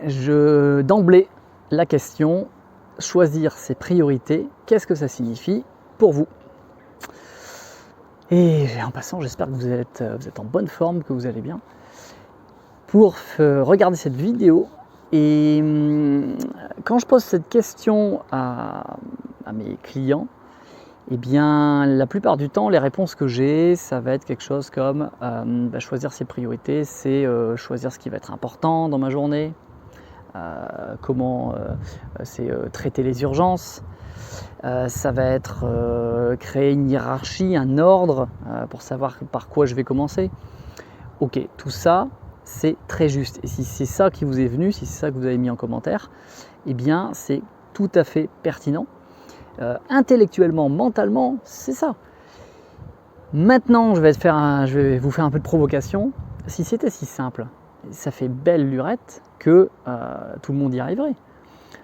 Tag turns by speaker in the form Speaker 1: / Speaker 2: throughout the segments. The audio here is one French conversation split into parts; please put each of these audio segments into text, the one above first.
Speaker 1: D'emblée, la question, choisir ses priorités, qu'est-ce que ça signifie pour vous? Et en passant, j'espère que vous êtes en bonne forme, que vous allez bien. Pour regarder cette vidéo, et quand je pose cette question à mes clients, eh bien, la plupart du temps, les réponses que j'ai, ça va être quelque chose comme choisir ses priorités, c'est choisir ce qui va être important dans ma journée, c'est traiter les urgences, ça va être créer une hiérarchie, un ordre pour savoir par quoi je vais commencer. Ok, tout ça, c'est très juste. Et si c'est ça qui vous est venu, si c'est ça que vous avez mis en commentaire, eh bien, c'est tout à fait pertinent. Intellectuellement, mentalement, c'est ça. Maintenant, je vais vous faire un peu de provocation. Si c'était si simple, ça fait belle lurette que tout le monde y arriverait.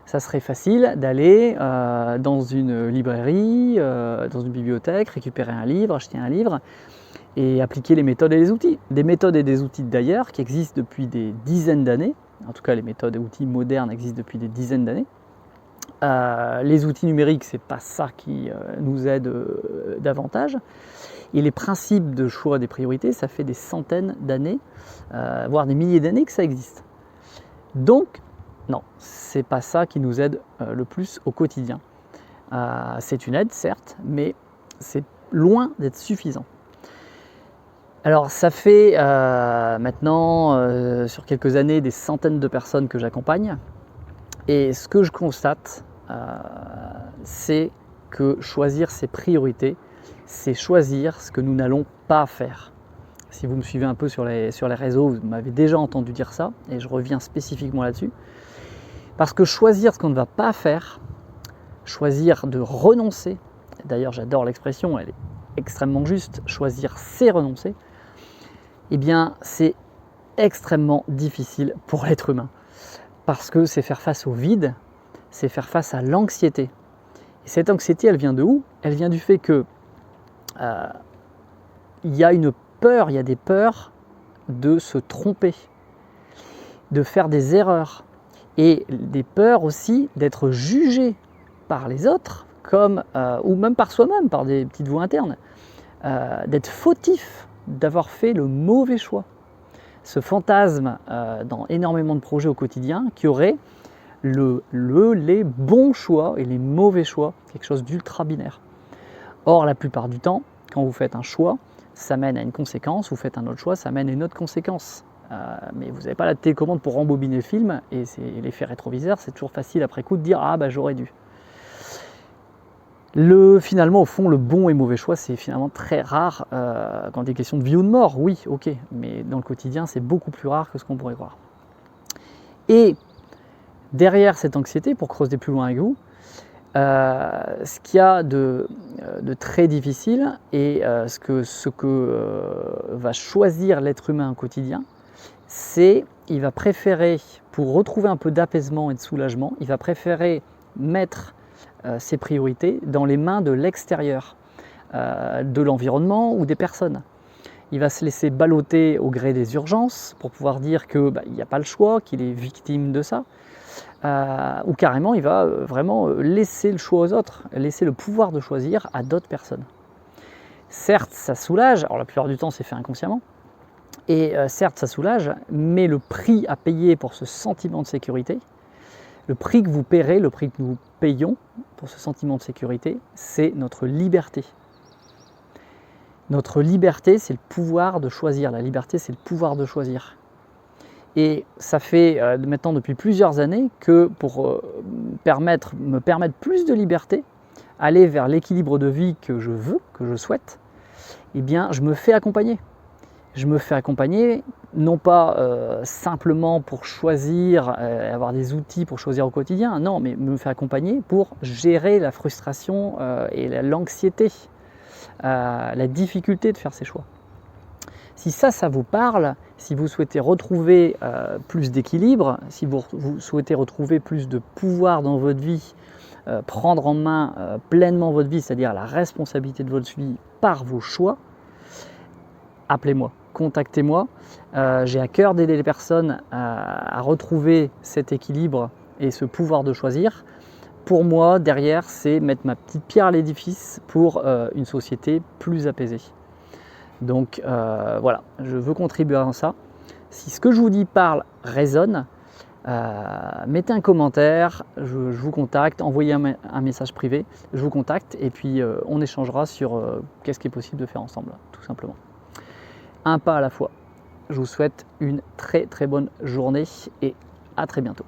Speaker 1: Ça serait facile d'aller dans une librairie, dans une bibliothèque, récupérer un livre, acheter un livre et appliquer les méthodes et les outils. Des méthodes et des outils d'ailleurs qui existent depuis des dizaines d'années. En tout cas, les méthodes et outils modernes existent depuis des dizaines d'années. Les outils numériques, c'est pas ça qui nous aide davantage. Et les principes de choix des priorités, ça fait des centaines d'années, voire des milliers d'années que ça existe. Donc, non, c'est pas ça qui nous aide le plus au quotidien. C'est une aide, certes, mais c'est loin d'être suffisant. Alors, ça fait maintenant, sur quelques années, des centaines de personnes que j'accompagne. Et ce que je constate, c'est que choisir ses priorités, c'est choisir ce que nous n'allons pas faire. Si vous me suivez un peu sur les réseaux, vous m'avez déjà entendu dire ça, et je reviens spécifiquement là-dessus. Parce que choisir ce qu'on ne va pas faire, choisir de renoncer, d'ailleurs j'adore l'expression, elle est extrêmement juste, choisir c'est renoncer, eh bien c'est extrêmement difficile pour l'être humain. Parce que c'est faire face au vide, c'est faire face à l'anxiété. Et cette anxiété, elle vient de où? Elle vient du fait que il y a une peur, il y a des peurs de se tromper, de faire des erreurs, et des peurs aussi d'être jugé par les autres, ou même par soi-même, par des petites voix internes, d'être fautif, d'avoir fait le mauvais choix. Ce fantasme dans énormément de projets au quotidien qui aurait les bons choix et les mauvais choix, quelque chose d'ultra binaire. Or, la plupart du temps, quand vous faites un choix, ça mène à une conséquence, vous faites un autre choix, ça mène à une autre conséquence. Mais vous n'avez pas la télécommande pour rembobiner le film, et c'est l'effet rétroviseur, c'est toujours facile après coup de dire « Ah, j'aurais dû ». Finalement, au fond, le bon et mauvais choix, c'est finalement très rare quand il est question de vie ou de mort, oui, ok, mais dans le quotidien, c'est beaucoup plus rare que ce qu'on pourrait croire. Et derrière cette anxiété, pour creuser plus loin avec vous, ce qu'il y a de très difficile et ce que va choisir l'être humain au quotidien, c'est il va préférer, pour retrouver un peu d'apaisement et de soulagement, il va préférer mettre ses priorités dans les mains de l'extérieur, de l'environnement ou des personnes. Il va se laisser balloter au gré des urgences pour pouvoir dire qu'il n'y a pas le choix, qu'il est victime de ça. Ou carrément, il va vraiment laisser le choix aux autres, laisser le pouvoir de choisir à d'autres personnes. Certes, ça soulage, alors la plupart du temps c'est fait inconsciemment, et certes ça soulage, mais le prix à payer pour ce sentiment de sécurité, le prix que vous paierez, le prix que nous payons pour ce sentiment de sécurité, c'est notre liberté. Notre liberté, c'est le pouvoir de choisir. La liberté, c'est le pouvoir de choisir. Et ça fait maintenant depuis plusieurs années que pour me permettre plus de liberté, aller vers l'équilibre de vie que je veux, que je souhaite, eh bien je me fais accompagner. Je me fais accompagner non pas simplement pour choisir, avoir des outils pour choisir au quotidien, non, mais me faire accompagner pour gérer la frustration et l'anxiété, la difficulté de faire ses choix. Si ça vous parle, si vous souhaitez retrouver plus d'équilibre, si vous souhaitez retrouver plus de pouvoir dans votre vie, prendre en main pleinement votre vie, c'est-à-dire la responsabilité de votre vie par vos choix, appelez-moi. contactez-moi. J'ai à cœur d'aider les personnes à retrouver cet équilibre et ce pouvoir de choisir. Pour moi, derrière, c'est mettre ma petite pierre à l'édifice pour une société plus apaisée. Donc voilà, je veux contribuer à ça. Si ce que je vous dis résonne, mettez un commentaire, je vous contacte, envoyez un message privé, je vous contacte et puis on échangera sur qu'est-ce qui est possible de faire ensemble, tout simplement. Un pas à la fois. Je vous souhaite une très très bonne journée et à très bientôt.